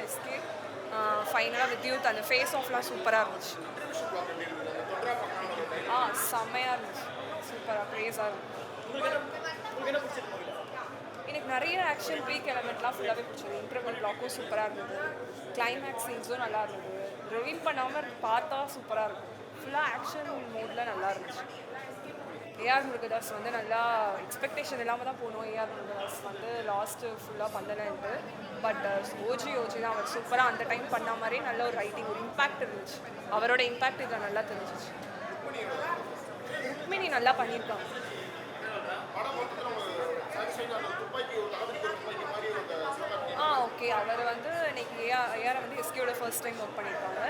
SK ஃபைனலாக with youth அந்த face ஆஃப்லாம் சூப்பராக இருந்துச்சு. செம்மையாக இருந்துச்சு, சூப்பராக க்ரேஸாக இருந்துச்சு. எனக்கு நிறைய ஆக்ஷன் பீக் எலமெண்ட்லாம் ஃபுல்லாகவே பிடிச்சது. இன்டர்வல் பிளாக்கும் சூப்பராக இருந்தது, கிளைமேக்ஸ் சீன்ஸும் நல்லா இருந்தது, ரிவீல் பண்ணாமல் பார்த்தா சூப்பராக இருக்கும். ஃபுல்லாக ஆக்ஷன் மோடில் நல்லா இருந்துச்சு. ஏஆர் முருகதாஸ் வந்து நல்லா எக்ஸ்பெக்டேஷன் இல்லாமல் தான் போனோம். ஏஆர் முருகதாஸ் வந்து லாஸ்ட்டு ஃபுல்லாக பண்ணலன்ட்டு. பட் ஓஜி தான் அவர் சூப்பராக அந்த டைம் பண்ண மாதிரி நல்ல ஒரு ரைட்டிங், ஒரு இம்பேக்ட் இருந்துச்சு. அவரோட இம்பேக்ட் இதில் நல்லா தெரிஞ்சிச்சு. ருக்மிணி நல்லா பண்ணியிருக்காங்க. ஓகே, அவர் வந்து இன்னைக்கு ஏஆரை வந்து எஸ்கேயோட ஃபர்ஸ்ட் டைம் ஒர்க் பண்ணியிருக்காங்க.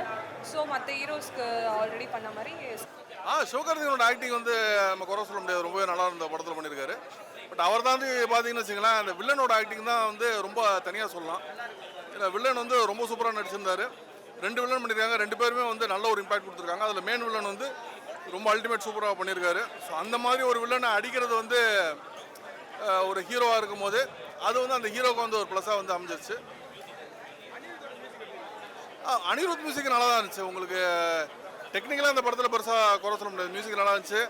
ஸோ மற்ற ஹீரோஸ்க்கு ஆல்ரெடி பண்ண மாதிரி சிவகார்த்திகேயனோட ஆக்டிங் வந்து நம்ம குறை சொல்ல முடியாது, ரொம்பவே நல்லா இருந்த படத்தில் பண்ணியிருக்காரு. பட் அவர் தான் வந்து பார்த்தீங்கன்னு வச்சுங்களேன், அந்த வில்லனோட ஆக்டிங் தான் வந்து ரொம்ப தனியாக சொல்லலாம். இல்லை, வில்லன் வந்து ரொம்ப சூப்பராக நடிச்சிருந்தாரு. 2 வில்லன் பண்ணியிருக்காங்க, 2 பேருமே வந்து நல்ல ஒரு இம்பாக்ட் கொடுத்துருக்காங்க. அதில் மெயின் வில்லன் வந்து ரொம்ப அல்டிமேட் சூப்பராக பண்ணியிருக்காரு. ஸோ அந்த மாதிரி ஒரு வில்லனை அடிக்கிறது வந்து ஒரு ஹீரோவாக இருக்கும் போது அது வந்து அந்த ஹீரோவுக்கு வந்து ஒரு ப்ளஸ்ஸாக வந்து அமைஞ்சிருச்சு. அனிருத் மியூசிக் நல்லா தான் இருந்துச்சு. உங்களுக்கு டெக்னிக்கலாக அந்த படத்தில் பெருசாக குறை சொல்ல முடியாது. மியூசிக் நல்லா இருந்துச்சு,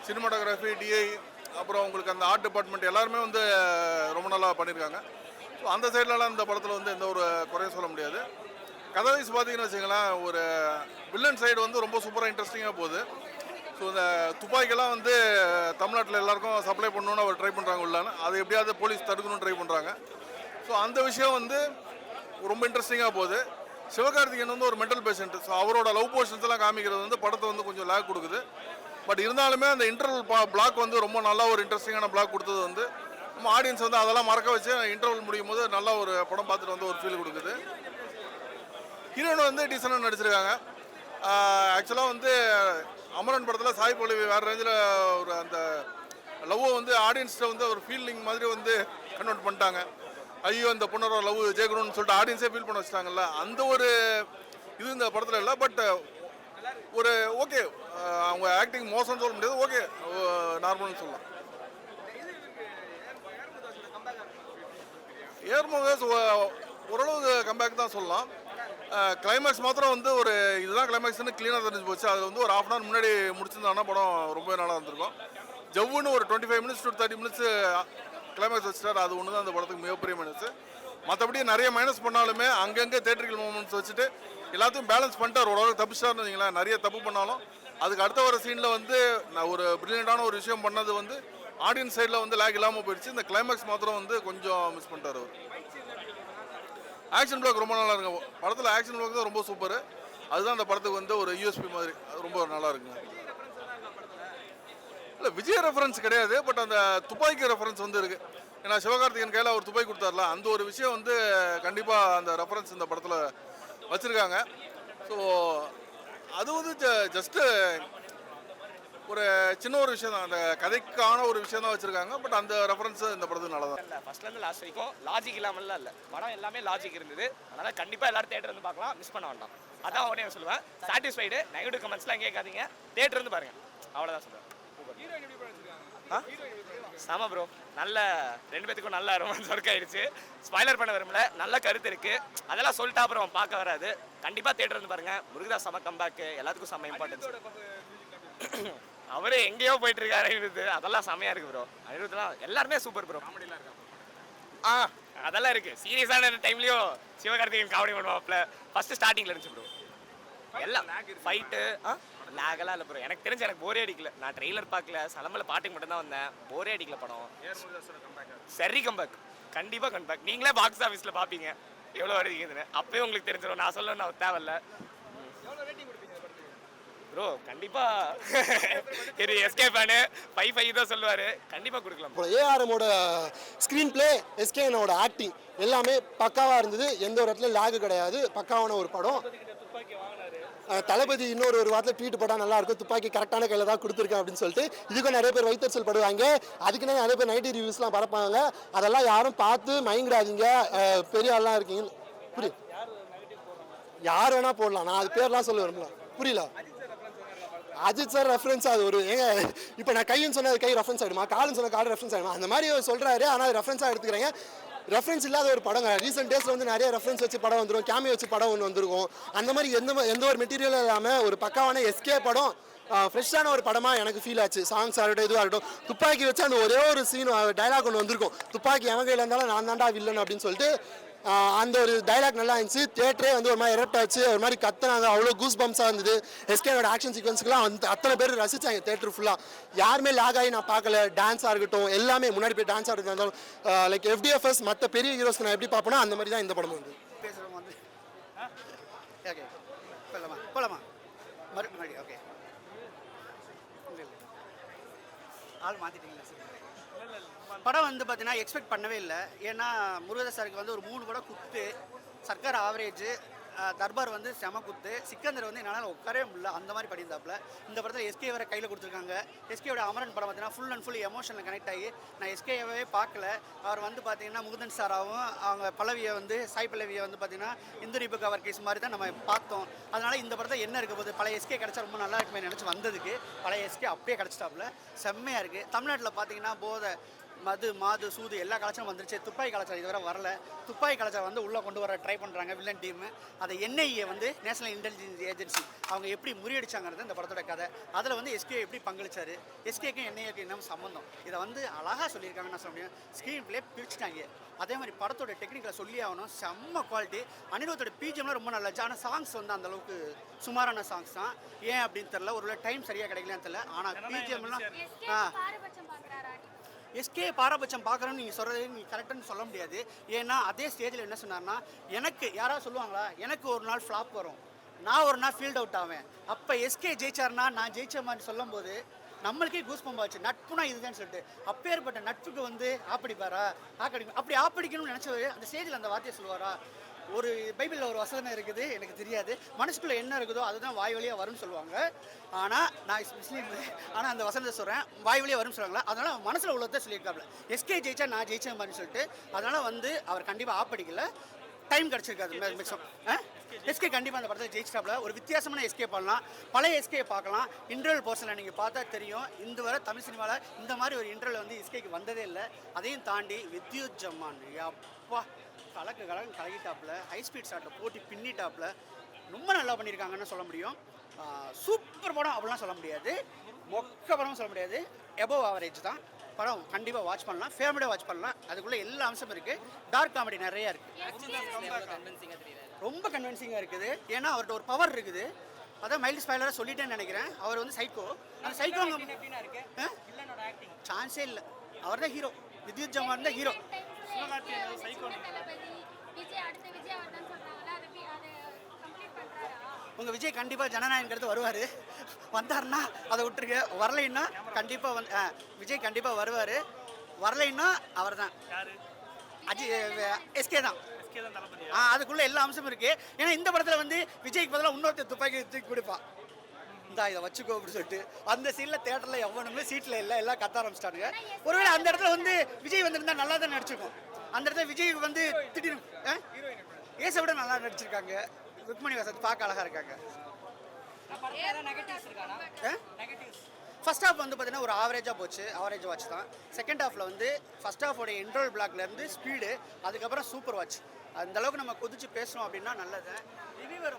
சினிமாட்டோகிராஃபி, டிஐ, அப்புறம் உங்களுக்கு அந்த ஆர்ட் டிபார்ட்மெண்ட் எல்லாருமே வந்து ரொம்ப நல்லா பண்ணியிருக்காங்க. ஸோ அந்த சைட்லலாம் இந்த படத்தில் வந்து எந்த ஒரு குறையும் சொல்ல முடியாது. கதை வைஸ் பார்த்தீங்கன்னு வச்சுங்களேன், ஒரு வில்லன் சைடு வந்து ரொம்ப சூப்பராக இன்ட்ரெஸ்டிங்காக போகுது. ஸோ இந்த துப்பாக்கியெல்லாம் வந்து தமிழ்நாட்டில் எல்லாருக்கும் சப்ளை பண்ணணுன்னு அவர் ட்ரை பண்ணுறாங்க உள்ளான்னு, அதை எப்படியாவது போலீஸ் தடுக்கணும்னு ட்ரை பண்ணுறாங்க. ஸோ அந்த விஷயம் வந்து ரொம்ப இன்ட்ரெஸ்டிங்காக போகுது. சிவகார்த்திகேயன் வந்து ஒரு மென்டல் பேஷண்ட். ஸோ அவரோட லவ் போர்ஷன்ஸ் எல்லாம் காமிக்கிறது வந்து படத்தை வந்து கொஞ்சம் லேக் கொடுக்குது. பட் இருந்தாலுமே அந்த இன்டர்வல் பிளாக் வந்து ரொம்ப நல்லா ஒரு இன்ட்ரெஸ்டிங்கான பிளாக் கொடுத்தது வந்து நம்ம ஆடியன்ஸ் வந்து அதெல்லாம் மறக்க வச்சு இன்டர்வல் முடியும் போது நல்ல ஒரு படம் பார்த்துட்டு வந்து ஒரு ஃபீல் கொடுக்குது. ஹீரோயின் வந்து டீசெண்டாக நடிச்சிருக்காங்க. ஆக்சுவலாக வந்து அமரன் படத்தில் சாய் பல்லவி வேறு ரேஞ்சில் ஒரு அந்த லவ்வை வந்து ஆடியன்ஸ்ட்டை வந்து ஒரு ஃபீலிங் மாதிரி வந்து கன்வெர்ட் பண்ணிட்டாங்க. ஐயோ இந்த பொண்ணோட லவ் ஜெயிக்கணும்னு சொல்லிட்டு ஆடியன்ஸே ஃபீல் பண்ண வச்சுட்டாங்கல்ல, அந்த ஒரு இது இந்த படத்தில் இல்லை. பட் ஒரு ஓகே, அவங்க ஆக்டிங் மோசம்னு சொல்ல முடியாது, ஓகே நார்மல்னு சொல்லலாம். ஏர்முகேஷ் ஓரளவு கம்பேக் தான் சொல்லலாம். கிளைமேக்ஸ் மாத்திரம் வந்து ஒரு இதுதான் கிளைமேக்ஸ்னு க்ளீனாக தெரிஞ்சு போச்சு. அது வந்து ஒரு 1/2 hour முன்னாடி முடிச்சிருந்தாங்கன்னா படம் ரொம்பவே நல்லா இருந்திருக்கும். ஜவ்வுன்னு ஒரு 25 minutes to 30 minutes கிளைமேக்ஸ் வச்சுட்டார். அது ஒன்று தான் அந்த படத்துக்கு மிகப்பெரிய மைனஸ். மற்றபடி நிறைய மைனஸ் பண்ணாலுமே அங்கங்கே தேட்டரிக்கல் மூமெண்ட்ஸ் வச்சுட்டு எல்லாத்தையும் பேலன்ஸ் பண்ணிட்டார். ஓரளவுக்கு தப்பிச்சிட்டார்னு வச்சிங்களேன். நிறைய தப்பு பண்ணாலும் அதுக்கு அடுத்த வர சீனில் வந்து நான் ஒரு பிரில்லியண்டான ஒரு விஷயம் பண்ணது வந்து ஆடியன்ஸ் சைடில் வந்து லேக் இல்லாமல் போயிடுச்சு. இந்த கிளைமேக்ஸ் மாத்திரம் வந்து கொஞ்சம் மிஸ் பண்ணிட்டார் அவர். ஆக்ஷன் பிளாக் ரொம்ப நல்லா இருக்குங்க. படத்தில் ஆக்ஷன் பிளாக் தான் ரொம்ப சூப்பர். அதுதான் அந்த படத்துக்கு வந்து ஒரு யூஎஸ்பி மாதிரி, அது ரொம்ப நல்லா இருக்குங்க. இல்லை, விஜய் ரெஃபரன்ஸ் கிடையாது, பட் அந்த துப்பாக்கி ரெஃபரன்ஸ் வந்து இருக்குது. ஏன்னா சிவகார்த்திகேயன் கையில் அவர் துப்பாக்கி கொடுத்தார்ல, அந்த ஒரு விஷயம் வந்து கண்டிப்பாக அந்த ரெஃபரன்ஸ் இந்த படத்தில் வச்சுருக்காங்க. ஸோ அது வந்து ஜஸ்ட்டு ஒரு சின்ன ஒரு விஷயம் தான், அந்த கதைக்கான ஒரு விஷயம் தான் வச்சுருக்காங்க. பட் அந்த ரெஃபரன்ஸ் இந்த படத்துக்கு நல்லா தான். இல்லை, ஃபஸ்ட்லேருந்து லாஸ்ட் வரைக்கும் லாஜிக் இல்லாமல்லாம் இல்லை, படம் எல்லாமே லாஜிக் இருந்தது. அதனால் கண்டிப்பாக எல்லாரும் தேட்டர் வந்து பார்க்கலாம், மிஸ் பண்ண வேண்டாம். அதான் உடனே சொல்லுவேன். சாட்டிஸ்ஃபைடு, நெகட்டிவ் கமெண்ட்ஸ்லாம் கேட்காதீங்க, தேட்டர் வந்து பாருங்கள், அவ்வளோதான் சொல்லுவேன். ஆமாம் ப்ரோ, நல்ல 2 பேத்துக்கும் நல்ல ரொமான்ஸ் ஒர்க் ஆயிடுச்சு. ஸ்பாய்லர் பண்ண விரும்பல, நல்ல கருத்து இருக்குது, அதெல்லாம் சொல்லிட்டா அப்புறம் பார்க்க வராது. கண்டிப்பாக தேட்டர் வந்து பாருங்கள். முருகதாஸ் செம கம்பேக்கு, எல்லாத்துக்கும் செம்ம இம்பார்ட்டன்ஸ். அவரு எங்கேயோ போயிட்டு இருக்காரு அனிருத், அதெல்லாம் செமையாக இருக்குது ப்ரோ. அனிருத்லாம் எல்லாருமே சூப்பர் ப்ரோ. அதெல்லாம் இருக்குது. சீரியஸான டைம்லேயும் சிவகார்த்திகேயன் காமெடி பண்ணுவாப்ல. ஃபஸ்ட்டு ஸ்டார்டிங்கில் இருந்துச்சு ப்ரோ. எல்லாம் ஃபைட்டு லேகெல்லாம் இல்லை ப்ரோ. எனக்கு தெரிஞ்சு எனக்கு போரே அடிக்கல. நான் ட்ரெய்லர் பார்க்கல, சலம்பில் பாட்டுக்கு மட்டும்தான் வந்தேன். போரே அடிக்கல படம். சரி கம்பேக், கண்டிப்பாக கம்பேக். நீங்களே பாக்ஸ் ஆஃபீஸில் பார்ப்பீங்க எவ்வளோ வருதுன்னு, அப்போயே உங்களுக்கு தெரிஞ்சிடும். நான் சொல்ல நான் தேவையில்ல ப்ரோ. கண்டிப்பாக இது எஸ்கே ஃபேனு 5/5 தான் சொல்லுவார், கண்டிப்பாக கொடுக்கலாம். ஏஆர்எம்மோட ஸ்க்ரீன் பிளே, எஸ்கேனோட ஆக்டிங் எல்லாமே பக்காவாக இருந்தது. எந்த ஒரு இடத்துல லேகு கிடையாது, பக்காவான ஒரு படம். தளபதி இன்னொரு வாரத்தில் ட்வீட் போட்டால் நல்லா இருக்கும், துப்பாக்கி கரெக்டான கையில் தான் கொடுத்துருக்கேன் அப்படின்னு சொல்லிட்டு. இதுக்கும் நிறைய பேர் வைத்தறிச்சல் படுவாங்க, அதுக்குன்னே நிறைய பேர் நெகட்டிவ் ரிவ்யூஸ்லாம் பரப்பாங்க. அதெல்லாம் யாரும் பார்த்து மயங்கிடாதீங்க. பெரிய ஆள்லாம் இருக்கீங்க, புரியுது, யார் வேணா போடலாம், நான் அது பேர்லாம் சொல்ல விரும்பல. புரியல, அஜித் சார் ரெஃபரன்ஸ் அது ஒரு ஏங்க, இப்போ நான் கைன்னு சொன்ன கை ரெஃபரன்ஸ் ஆகிடுமா, காலுன்னு சொன்ன கால் ரெஃபரன்ஸ் ஆகிடுமா, அந்த மாதிரி சொல்கிறாரு. ஆனால் அது ரெஃபரன்ஸாக எடுத்துக்கிறேங்க. ரெஃபரன்ஸ் இல்லாத ஒரு படம். ரீசெண்ட் டேஸில் வந்து நிறைய ரெஃபரன்ஸ் வச்சு படம் வந்துடும், கேமியோ வச்சு படம் ஒன்று வந்திருக்கும். அந்த மாதிரி எந்த ஒரு மெட்டீரியலும் இல்லாமல் ஒரு பக்காவான எஸ்கே படம், ஃப்ரெஷ்ஷான ஒரு படமாக எனக்கு ஃபீல் ஆச்சு. சாங்ஸ் ஆகட்டும், இதுவாக இருக்கட்டும். துப்பாக்கி வச்சு அந்த ஒரே ஒரு சீன் டைலாக் ஒன்று வந்திருக்கும், துப்பாக்கி எவன் கையில் இருந்தாலும் நான் தாண்டா வில்லன் அப்படின்னு சொல்லிட்டு. அந்த ஒரு டைலாக் நல்லா இருந்துச்சு. தியேட்டரே வந்து ஒரு மாதிரி எரப்ட் ஆச்சு, ஒரு மாதிரி கத்துனாங்க, அவ்வளோ கூஸ் பம்ப்ஸாக இருந்தது. எஸ்கேவோட ஆக்ஷன் சீக்வன்ஸுக்குலாம் வந்து அத்தனை பேர் ரசித்தாங்க தேட்டர் ஃபுல்லாக. யாருமே லாக் ஆகி நான் பார்க்கல. டான்ஸாக இருக்கட்டும், எல்லாமே முன்னாடி போய் டான்ஸ் ஆடுறது இருந்தாலும் லைக் FDFS மற்ற பெரிய ஹீரோஸ்க்கு நான் எப்படி பார்ப்பேனோ அந்த மாதிரி தான் இந்த படம் வந்து. பேசுகிறவங்க வந்து ஓகே போகலாமா மறுபடி ஓகே ஆள் மாற்றிட்டீங்களா சார்? படம் வந்து பார்த்தீங்கன்னா எக்ஸ்பெக்ட் பண்ணவே இல்லை. ஏன்னா முருகதாஸ் சாருக்கு வந்து ஒரு 3 படம் குத்து, சர்க்கார் ஆவரேஜ், தர்பார் வந்து செம குத்து, சிக்கந்தர் வந்து என்னால் உட்காரவே முடியல, அந்த மாதிரி பண்ணியிருந்தாப்புல. இந்த படத்தில் எஸ்கே வேறு கையில் கொடுத்துருக்காங்க. எஸ்கேவோட அமரன் படம் பார்த்தீங்கன்னா ஃபுல் அண்ட் ஃபுல் எமோஷனில் கனெக்ட் ஆகி நான் எஸ்கேவே பார்க்கல. அவர் வந்து பார்த்தீங்கன்னா முகுந்தன் சாராவும் அவங்க பல்லவியை வந்து சாய் பல்லவியை வந்து பார்த்தீங்கன்னா இந்து ரிபுக் அவர் கேஸ் மாதிரி தான் நம்ம பார்த்தோம். அதனால் இந்த படத்தை என்ன இருக்க போது, பழைய எஸ்கே கிடச்சா ரொம்ப நல்லா இருக்குமே நினச்சி வந்ததுக்கு பழைய எஸ்கே அப்படியே கிடச்சிட்டாப்புல. செம்மையாக இருக்குது. தமிழ்நாட்டில் பார்த்தீங்கன்னா போதை, மது, மாது, சூது எல்லா கலாச்சாரம் வந்துருச்சு. துப்பாக்கி கலாச்சாரம் இதுவரை வரல. துப்பாக்கி கலாச்சாரம் வந்து உள்ளே கொண்டு வர ட்ரை பண்ணுறாங்க வில்லன் டீமு. அதை NIA வந்து நேஷனல் இன்டெலிஜென்ஸ் ஏஜென்சி அவங்க எப்படி முறியடிச்சாங்கிறது இந்த படத்தோட கதை. அதில் வந்து எஸ்கே எப்படி பங்களிச்சார், எஸ்கேக்கும் NIAக்கும் என்ன சம்மந்தம், இதை வந்து அழகாக சொல்லியிருக்காங்கன்னு நான் சொல்ல முடியும். ஸ்க்ரீன் ப்ளே பிரிச்சுட்டாங்க. அதே மாதிரி படத்தோட டெக்னிக்கலை சொல்லி ஆகணும், செம்ம குவாலிட்டி. அனிருத்தோட பிஜிஎம்லாம் ரொம்ப நல்லா இருந்துச்சு. ஆனால் சாங்ஸ் வந்து அந்தளவுக்கு சுமாரான சாங்ஸ் தான். ஏன் அப்படின்னு தெரில, ஒரு டைம் சரியாக கிடைக்கலன்னு தெரில. ஆனால் பிஜிஎம்லாம் எஸ்கே பாரபட்சம் பார்க்குறோன்னு நீங்கள் சொல்கிறது நீங்கள் கரெக்டுன்னு சொல்ல முடியாது. ஏன்னா அதே ஸ்டேஜில் என்ன சொன்னார்னா, எனக்கு யாராவது சொல்லுவாங்களா, எனக்கு ஒரு நாள் ஃப்ளாப் வரும், நான் ஒரு நாள் ஃபீல்ட் அவுட் ஆவேன், அப்போ எஸ்கே ஜெயிச்சார்னா நான் ஜெயிச்ச மாதிரி சொல்லும் போது நம்மளுக்கே கூஸ் பம்ப் ஆச்சு. நட்புனா இதுதான் சொல்லிட்டு அப்பேற்பட்ட நட்புக்கு வந்து ஆப்படிப்பாரா, அப்படி ஆப்படிக்கணும்னு நினச்சவர் அந்த ஸ்டேஜில் அந்த வார்த்தையை சொல்லுவாரா? ஒரு பைபிளில் ஒரு வசனம் இருக்குது, எனக்கு தெரியாது, மனசுக்குள்ளே என்ன இருக்குதோ அதுதான் வாய் வழியாக வரும்னு சொல்லுவாங்க. ஆனால் நான் முஸ்லீம், ஆனால் அந்த வசனத்தை சொல்கிறேன், வாய் வழியாக வரும்னு சொல்லுவாங்களா, அதனால் மனசில் உள்ளதை சொல்லியிருக்காப்புல. எஸ்கே ஜெயிச்சா நான் ஜெயிச்ச மாதிரி சொல்லிட்டு. அதனால் வந்து அவர் கண்டிப்பாக ஆப்படிக்கல, டைம் கிடச்சிருக்காது மேக்ஸிமம். எஸ்கே கண்டிப்பாக அந்த படத்தில் ஜெயிச்சிட்டாப்புல. ஒரு வித்தியாசமான எஸ்கே பண்ணலாம், பழைய எஸ்கே பார்க்கலாம். இன்டர்வல் போர்ஷனில் நீங்கள் பார்த்தா தெரியும், இந்த வரை தமிழ் சினிமாவில் இந்த மாதிரி ஒரு இன்டர்வல் வந்து எஸ்கேக்கு வந்ததே இல்லை. அதையும் தாண்டி வித்யுத் ஜமான் அப்பா கலக்கிட்டாப்புல, ஹை ஸ்பீட் ஷாட்டில் போட்டி பின்னிட்டாப்புல. ரொம்ப நல்லா பண்ணியிருக்காங்கன்னு சொல்ல முடியும். சூப்பர் படம் அப்படிலாம் சொல்ல முடியாது, மொக்க படம் சொல்ல முடியாது, எபோவ் ஆவரேஜ் தான். படம் கண்டிப்பாக வாட்ச் பண்ணலாம், ஃபேமிலியாக வாட்ச் பண்ணலாம். அதுக்குள்ளே எல்லா அம்சமும் இருக்குது. டார்க் காமெடி நிறையா இருக்குது, ரொம்ப கன்வின்சிங்காக இருக்குது. ஏன்னா அவர்கிட்ட ஒரு பவர் இருக்குது. அதான் மைல்டு ஸ்பாய்லராக சொல்லிட்டேன்னு நினைக்கிறேன். அவர் வந்து சைக்கோ, அந்த சைக்கோ சான்ஸே இல்லை. அவர் தான் ஹீரோ, வித்யுத் ஜமான் தான் ஹீரோ. உங்கள் விஜய் கண்டிப்பாக ஜனநாயகங்கிறது வருவார். வந்தார்னா அதை விட்டுருங்க, வரலைன்னா கண்டிப்பாக விஜய் கண்டிப்பாக வருவார். வரலைன்னா அவர் தான் எஸ்கே தான். அதுக்குள்ளே எல்லா அம்சமும் இருக்குது. ஏன்னா இந்த படத்தில் வந்து விஜய்க்கு பதிலாக இன்னொருத்தர் துப்பாக்கி தூக்கி கொடுப்பான், இந்தா இதை வச்சுக்கோ அப்படின்னு சொல்லிட்டு. அந்த சீனில் தேட்டரில் எவனுமே சீட்டில் இல்லை, எல்லாம் கத்த ஆரம்பிச்சிட்டானுங்க. ஒருவேளை அந்த இடத்துல வந்து விஜய் வந்திருந்தா நல்லா தான் நடிச்சிருக்கோம். அந்த இடத்துல விஜய் வந்து திடீர்னு ஏசை விட நல்லா நடிச்சிருக்காங்க. ருக்மணி வசந்த் பார்க்க அழகாக இருக்காங்க. ஃபர்ஸ்ட் ஹாஃப் வந்து பார்த்தீங்கன்னா ஒரு ஆவரேஜாக போச்சு, ஆவரேஜ் வாட்ச் தான். செகண்ட் ஹாஃபில் வந்து ஃபர்ஸ்ட் ஹாஃபோட இன்ட்ரோல் பிளாக்லேருந்து ஸ்பீடு, அதுக்கப்புறம் சூப்பர் வாட்ச். அந்த அளவுக்கு நம்ம கொதிச்சு பேசணும் அப்படின்னா நல்லது. ரிவ்யூவர்